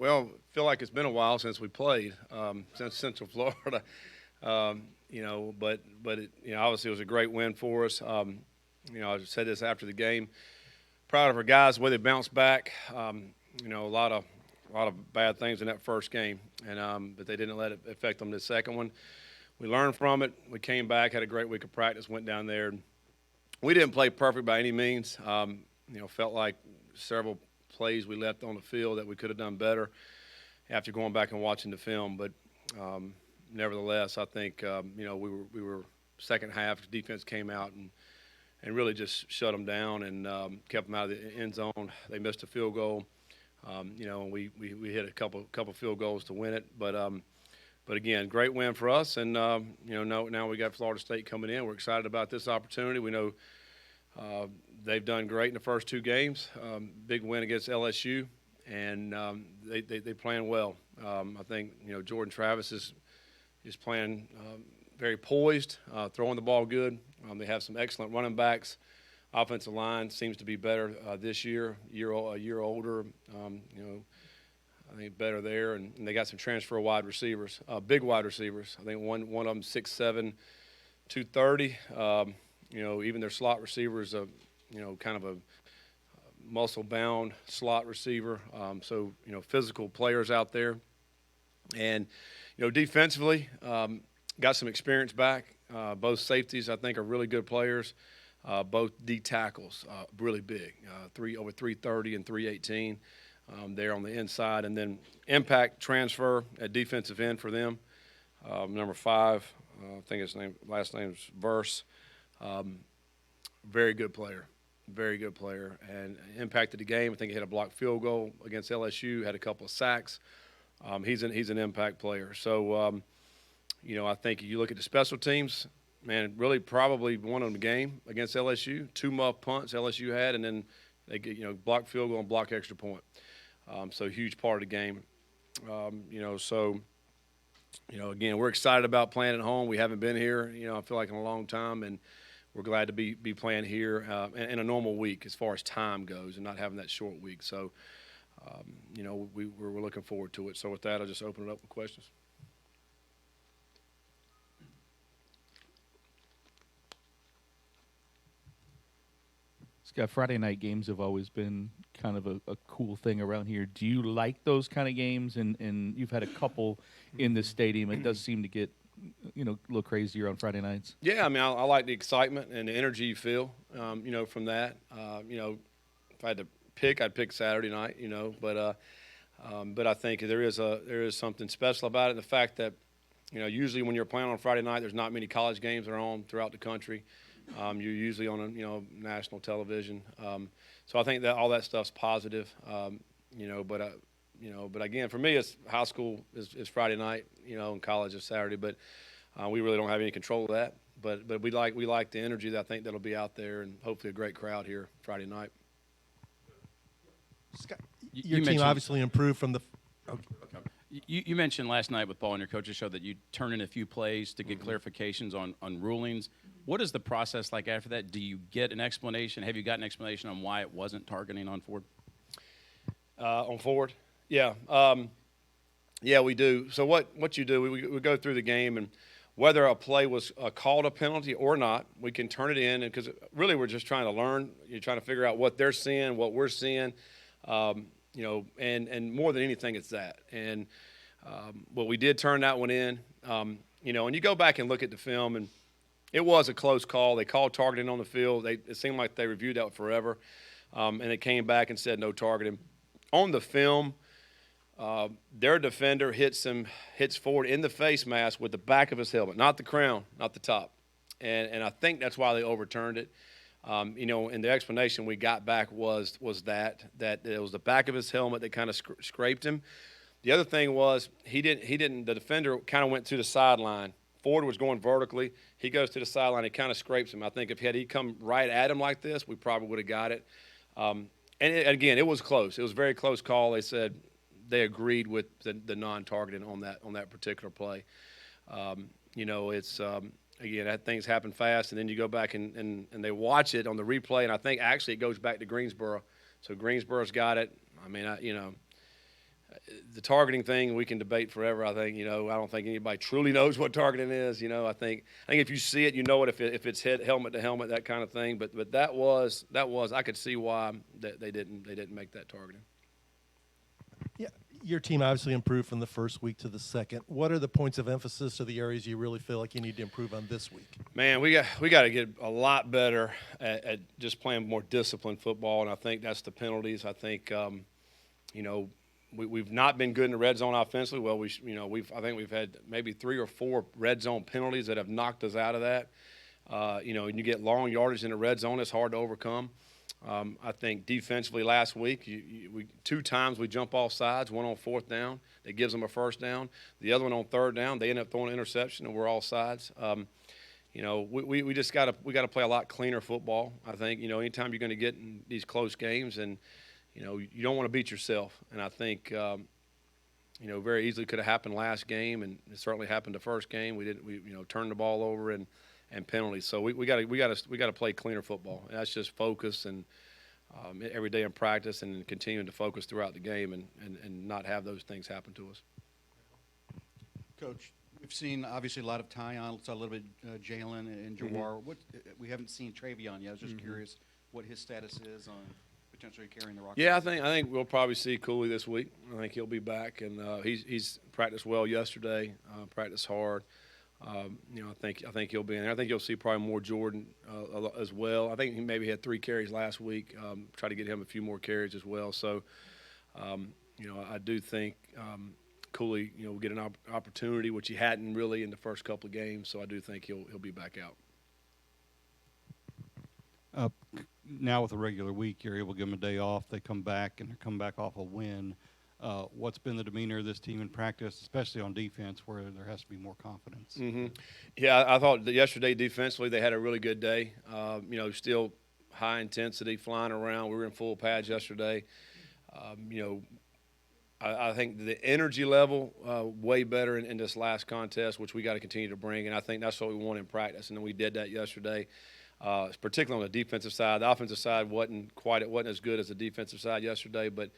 Well, I feel like it's been a while since we played, since Central Florida. Obviously it was a great win for us. I said this after the game. Proud of our guys, the way they bounced back. A lot of bad things in that first game, but they didn't let it affect them the second one. We learned from it. We came back, had a great week of practice, went down there. We didn't play perfect by any means. Felt like several plays we left on the field that we could have done better after going back and watching the film. But nevertheless, I think we were second half. Defense came out and really just shut them down and kept them out of the end zone. They missed a field goal. And we hit a couple field goals to win it. But again, great win for us. And now we got Florida State coming in. We're excited about this opportunity. We know they've done great in the first two games. Big win against LSU, and they playing well. I think Jordan Travis is playing very poised, throwing the ball good. They have some excellent running backs. Offensive line seems to be better this year, a year older. I think better there, and they got some transfer wide receivers, big wide receivers. I think one of them 6'7", 230. Even their slot receiver is kind of a muscle-bound slot receiver. Physical players out there, and defensively got some experience back. Both safeties I think are really good players. Both D tackles really big, over 330 and 318. There on the inside, and then impact transfer at defensive end for them. Number 5, I think his last name's Verse. Very good player, and impacted the game. I think he had a blocked field goal against LSU, had a couple of sacks. He's an impact player. So, I think if you look at the special teams, man, really probably won on the game against LSU. 2 muff punts LSU had, and then they get blocked field goal and block extra point. So huge part of the game. Again, we're excited about playing at home. We haven't been here, I feel like in a long time, and we're glad to be playing here in a normal week as far as time goes and not having that short week. So, we're looking forward to it. So with that, I'll just open it up for questions. Scott, Friday night games have always been kind of a cool thing around here. Do you like those kind of games? And you've had a couple in the stadium. It does seem to get, a little crazier on Friday nights. Yeah, I mean, I like the excitement and the energy you feel, from that. If I had to pick, I'd pick Saturday night, But I think there is something special about it. The fact that, usually when you're playing on Friday night, there's not many college games that are on throughout the country. You're usually on a national television, so I think that all that stuff's positive. But again, for me, it's high school is Friday night, and college is Saturday. But we really don't have any control of that. But we like the energy that I think that'll be out there, and hopefully a great crowd here Friday night. Scott, your team obviously improved from the. Okay. You mentioned last night with Paul and your coaches show that you turn in a few plays to get clarifications on rulings. What is the process like after that? Do you get an explanation? Have you got an explanation on why it wasn't targeting on Ford? On Ford? Yeah. We do. So what you do, we go through the game, and whether a play was called a penalty or not, we can turn it in, because really we're just trying to learn. You're trying to figure out what they're seeing, what we're seeing. And more than anything, it's that. And we did turn that one in, and you go back and look at the film, and it was a close call. They called targeting on the field. It seemed like they reviewed that forever, and it came back and said no targeting. On the film, their defender hits Ford in the face mask with the back of his helmet, not the crown, not the top. And I think that's why they overturned it. And the explanation we got back was that it was the back of his helmet that kind of scraped him. The other thing was the defender kind of went to the sideline. Ford was going vertically. He goes to the sideline. He kind of scrapes him. I think if he come right at him like this, we probably would have got it. Again, it was close. It was a very close call. They said they agreed with the non-targeting on that particular play. Again, that things happen fast, and then you go back and they watch it on the replay, and I think actually it goes back to Greensboro. So Greensboro's got it. I mean, the targeting thing we can debate forever. I think, I don't think anybody truly knows what targeting is. I think if you see it, you know it. If it's helmet to helmet, that kind of thing. But that was I could see why they didn't make that targeting. Yeah, your team obviously improved from the first week to the second. What are the points of emphasis or the areas you really feel like you need to improve on this week? Man, we got to get a lot better at just playing more disciplined football, and I think that's the penalties. I think we've not been good in the red zone offensively. Well, I think we've had maybe 3 or 4 red zone penalties that have knocked us out of that. And you get long yardage in the red zone, it's hard to overcome. I think defensively last week, we 2 times we jump off sides, one on 4th down that gives them a first down. The other one on 3rd down, they end up throwing an interception, and we're all sides. We just got to play a lot cleaner football. I think anytime you're going to get in these close games, and you don't want to beat yourself. And I think very easily could have happened last game, and it certainly happened the first game. We turned the ball over and penalties. So we got to play cleaner football. And that's just focus and every day in practice, and continuing to focus throughout the game and not have those things happen to us. Coach, we've seen obviously a lot of Tyon, a little bit Jalen and Jawar. We haven't seen Travion yet. I was just curious what his status is on potentially carrying the rock. Yeah, I think we'll probably see Cooley this week. I think he'll be back, and he's practiced well yesterday, practiced hard. I think he'll be in there. I think you'll see probably more Jordan as well. I think he maybe had 3 carries last week. Try to get him a few more carries as well. So, I do think Cooley, will get an opportunity, which he hadn't really in the first couple of games. So I do think he'll be back out. Now with a regular week, you're able to give them a day off. They come back, and they come back off a win. What's been the demeanor of this team in practice, especially on defense, where there has to be more confidence? Yeah, I thought that yesterday defensively they had a really good day. Still high intensity, flying around. We were in full pads yesterday. I think the energy level way better in this last contest, which we got to continue to bring, and I think that's what we want in practice, and then we did that yesterday. Particularly on the defensive side. The offensive side wasn't as good as the defensive side yesterday, but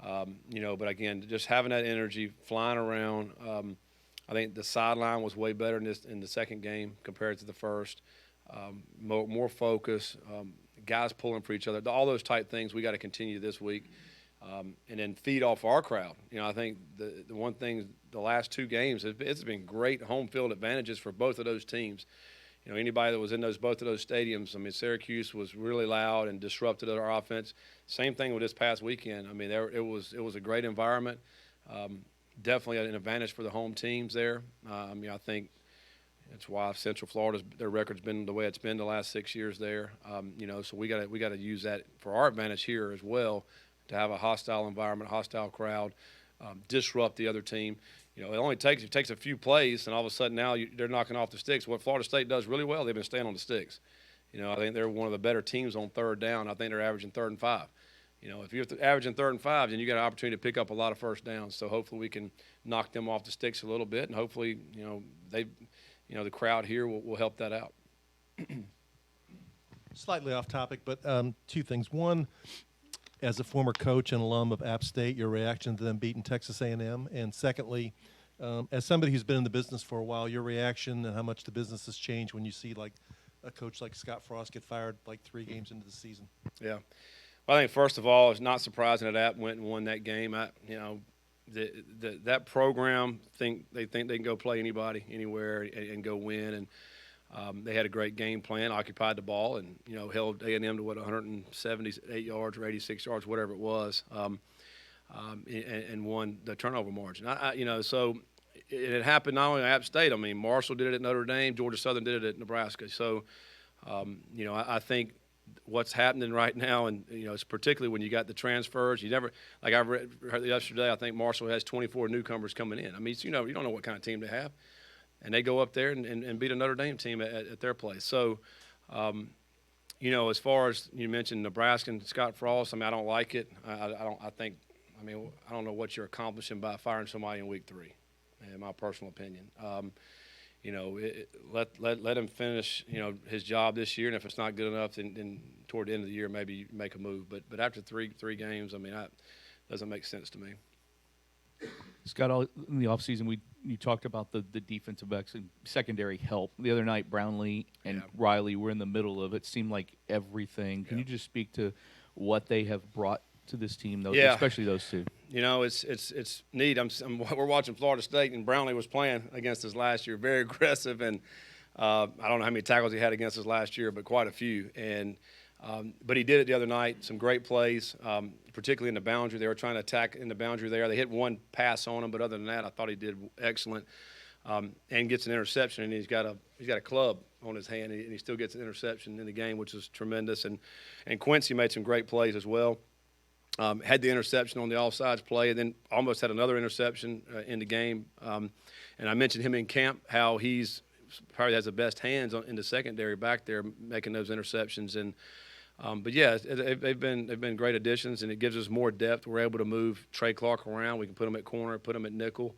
again, just having that energy, flying around. I think the sideline was way better in the second game compared to the first. More focus, guys pulling for each other, all those type things we got to continue this week, and then feed off our crowd. I think the one thing, the last 2 games, it's been great home field advantages for both of those teams. Anybody that was in both of those stadiums, Syracuse was really loud and disrupted our offense. Same thing with this past weekend. It was a great environment. Definitely an advantage for the home teams there. I think that's why Central Florida, their record's been the way it's been the last 6 years there. So we got to use that for our advantage here as well, to have a hostile environment, hostile crowd, disrupt the other team. It takes a few plays, and all of a sudden now they're knocking off the sticks. What Florida State does really well, they've been staying on the sticks. I think they're one of the better teams on 3rd down. I think they're averaging 3rd and 5. If you're averaging 3rd and 5, then you got an opportunity to pick up a lot of first downs. So hopefully we can knock them off the sticks a little bit, and hopefully the crowd here will help that out. Slightly off topic, but 2 things. One, as a former coach and alum of App State, your reaction to them beating Texas A&M, and secondly, as somebody who's been in the business for a while, your reaction and how much the business has changed when you see like a coach like Scott Frost get fired like 3 games into the season. Yeah, well, I think first of all, it's not surprising that App went and won that game. That program think they can go play anybody, anywhere, and go win, and they had a great game plan, occupied the ball, and held A&M to 178 yards or 86 yards, whatever it was, and won the turnover margin. So it happened not only at App State. Marshall did it at Notre Dame, Georgia Southern did it at Nebraska. So I think what's happening right now, and it's particularly when you got the transfers. You never, like I heard yesterday, I think Marshall has 24 newcomers coming in. You don't know what kind of team they have. And they go up there and beat a Notre Dame team at their place. So, as far as you mentioned Nebraska and Scott Frost, I don't like it. I don't know what you're accomplishing by firing somebody in week 3, in my personal opinion. Let him finish, his job this year, and if it's not good enough, then toward the end of the year maybe you make a move. But after three games, that doesn't make sense to me. Scott, all in the offseason, you talked about the defensive backs and secondary help. The other night, Brownlee and Yeah. Riley were in the middle of it. Seemed like everything. Can you just speak to what they have brought to this team, though, Yeah. especially those two? You know, it's neat. We're watching Florida State, and Brownlee was playing against us last year, very aggressive, and I don't know how many tackles he had against us last year, but quite a few. And but he did it the other night. Some great plays, particularly in the boundary. They were trying to attack in the boundary there. They hit one pass on him, but other than that, I thought he did excellent. And gets an interception, and he's got a club on his hand, and he still gets an interception in the game, which is tremendous. And Quincy made some great plays as well. Had the interception on the offsides play, and then almost had another interception in the game. And I mentioned him in camp, how he's probably has the best hands in the secondary back there, making those interceptions. And but yeah, they've been great additions, and it gives us more depth. We're able to move Trey Clark around. We can put him at corner, put him at nickel.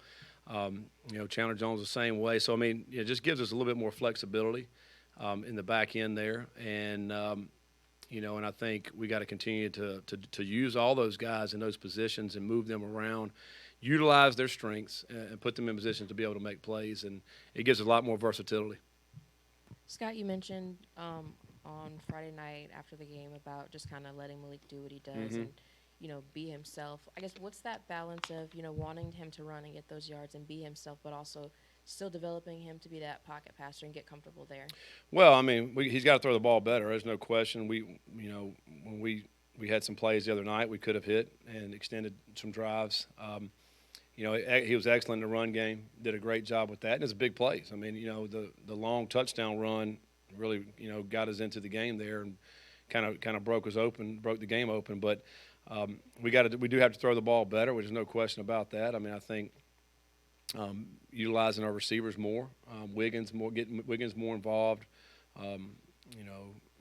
Chandler Jones the same way. So I mean, it just gives us a little bit more flexibility in the back end there, and and I think we got to continue to use all those guys in those positions and move them around, utilize their strengths, and put them in positions to be able to make plays, and it gives a lot more versatility. Scott, you mentioned on Friday night after the game about just kind of letting Malik do what he does and, be himself. I guess what's that balance of, wanting him to run and get those yards and be himself, but also still developing him to be that pocket passer and get comfortable there? Well, I mean, he's got to throw the ball better. There's no question. When we had some plays the other night, we could have hit and extended some drives. He was excellent in the run game. Did a great job with that, and it's big plays. I mean, the long touchdown run really, got us into the game there and kind of broke the game open. But we do have to throw the ball better, which is no question about that. I mean, I think utilizing our receivers more, getting Wiggins more involved,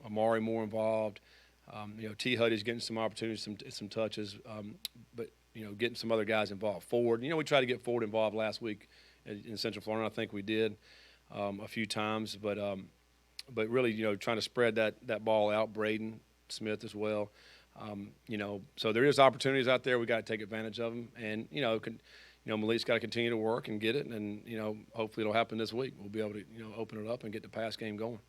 Amari more involved. T. Huddy's getting some opportunities, some touches, but getting some other guys involved. Ford, we tried to get Ford involved last week in Central Florida. I think we did a few times, but really, trying to spread that ball out. Braden Smith as well. So there is opportunities out there. We got to take advantage of them, and Malik's got to continue to work and get it, and hopefully it'll happen this week. We'll be able to open it up and get the pass game going.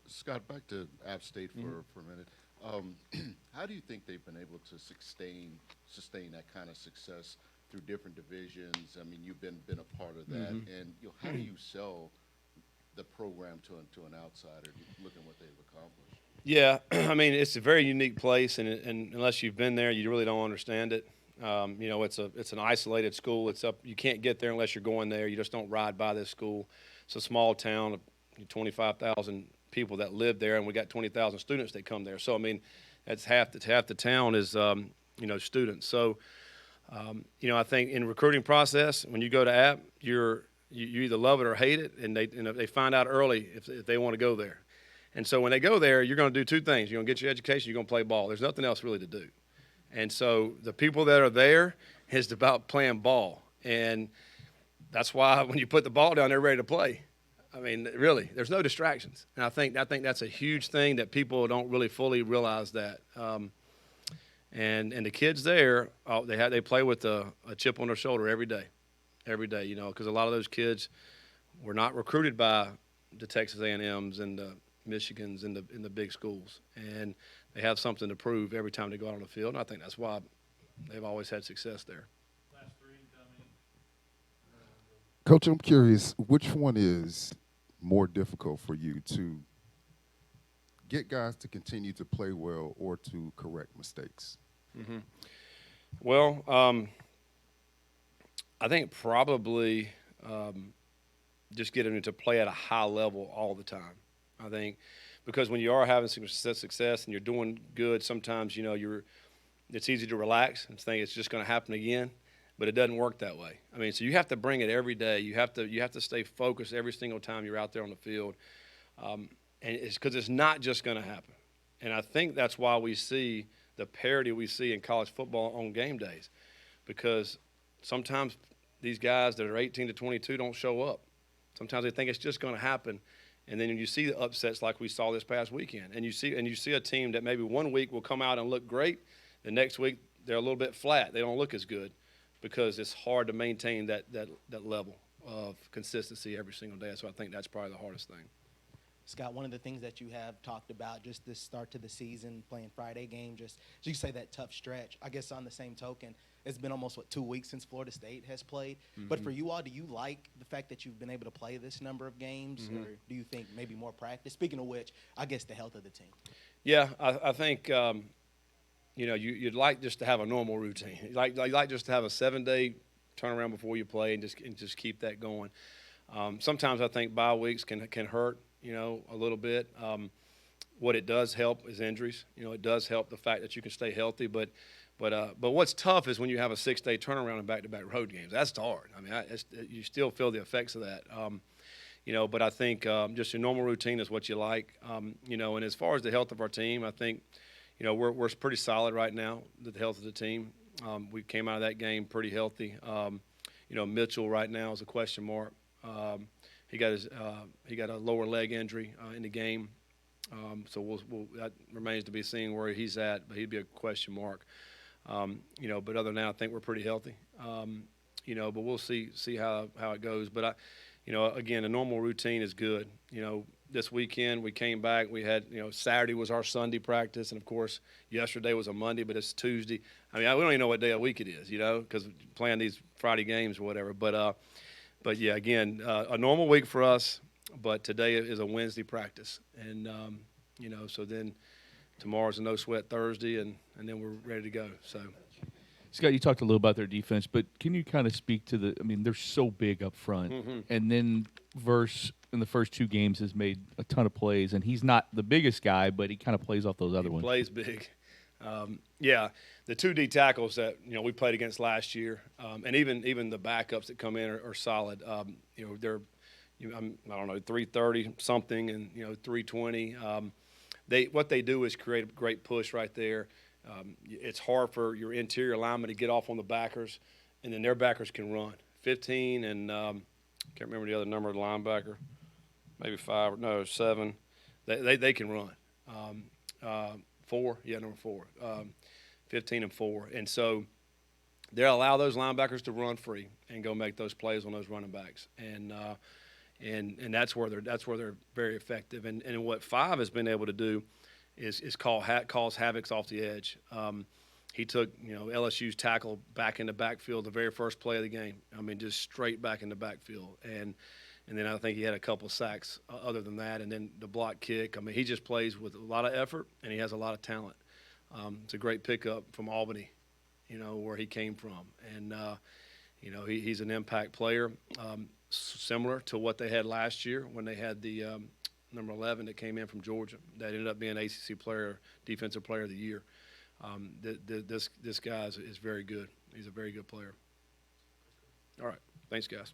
Scott, back to App State for a minute. How do you think they've been able to sustain that kind of success through different divisions? I mean, you've been a part of that, and how do you sell the program to an outsider, looking at what they've accomplished? Yeah, I mean, it's a very unique place, and unless you've been there, you really don't understand it. It's an isolated school. You can't get there unless you're going there. You just don't ride by this school. It's a small town of 25,000 people that live there, and we got 20,000 students that come there. So I mean, that's half the town is students. So I think in recruiting process, when you go to App, you either love it or hate it, and they find out early if they want to go there. And so when they go there, you're going to do two things. You're going to get your education. You're going to play ball. There's nothing else really to do. And so the people that are there is about playing ball, and that's why when you put the ball down, they're ready to play. I mean, really, there's no distractions, and I think that's a huge thing that people don't really fully realize that. And the kids there, they play with a chip on their shoulder every day, because a lot of those kids were not recruited by the Texas A&Ms and the Michigans in the big schools, and they have something to prove every time they go out on the field. And I think that's why they've always had success there. Coach, I'm curious, which one is more difficult for you, to get guys to continue to play well or to correct mistakes? Mm-hmm. Well, I think probably just getting them to play at a high level all the time. I think because when you are having success and you're doing good, sometimes it's easy to relax and think it's just going to happen again, but it doesn't work that way. I mean, so you have to bring it every day. You have to stay focused every single time you're out there on the field, and it's because it's not just going to happen. And I think that's why we see the parity we see in college football on game days, because sometimes these guys that are 18 to 22 don't show up. Sometimes they think it's just going to happen. And then you see the upsets like we saw this past weekend, and you see a team that maybe one week will come out and look great, the next week they're a little bit flat. They don't look as good because it's hard to maintain that level of consistency every single day. So I think that's probably the hardest thing. Scott, one of the things that you have talked about just this start to the season, playing Friday game, just as you say, that tough stretch. I guess on the same token, it's been almost, 2 weeks since Florida State has played. But for you all, do you like the fact that you've been able to play this number of games, or do you think maybe more practice? Speaking of which, I guess the health of the team. Yeah, I think you'd like just to have a normal routine. You like just to have a 7-day turnaround before you play and just keep that going. Sometimes I think bye weeks can hurt, a little bit. What it does help is injuries. It does help the fact that you can stay healthy. But what's tough is when you have a 6-day turnaround in back-to-back road games. That's hard. I mean, you still feel the effects of that. But I think just your normal routine is what you like. And as far as the health of our team, I think, we're pretty solid right now, the health of the team. We came out of that game pretty healthy. Mitchell right now is a question mark. He got a lower leg injury in the game. So that remains to be seen where he's at, but he'd be a question mark. But other than that, I think we're pretty healthy. But we'll see how it goes. But again, a normal routine is good. This weekend we came back. We had, Saturday was our Sunday practice, and of course yesterday was a Monday, but it's Tuesday. I mean, we don't even know what day of the week it is, because playing these Friday games or whatever. But yeah, again, a normal week for us. But today is a Wednesday practice, and so then tomorrow's a no sweat Thursday, and then we're ready to go. So. Scott, you talked a little about their defense, but can you kind of speak to they're so big up front, and then Verse in the first 2 games has made a ton of plays, and he's not the biggest guy, but he kind of plays off those other ones. Plays big. The 2 D tackles that we played against last year, and even the backups that come in are solid. They're I don't know, 330 something and 320. What they do is create a great push right there. It's hard for your interior lineman to get off on the backers, and then their backers can run. 15 and can't remember the other number of the linebacker, maybe 7. They can run. 4, number 4. 15 and 4, and so they'll allow those linebackers to run free and go make those plays on those running backs, and that's where they're very effective. And what 5 has been able to do is cause havocs off the edge. He took LSU's tackle back in the backfield the very first play of the game. I mean, just straight back in the backfield, and then I think he had a couple sacks other than that, and then the block kick. I mean, he just plays with a lot of effort, and he has a lot of talent. It's a great pickup from Albany, where he came from, and he's an impact player, similar to what they had last year when they had the number 11 that came in from Georgia that ended up being ACC player, defensive player of the year. This guy is very good. He's a very good player. All right. Thanks, guys.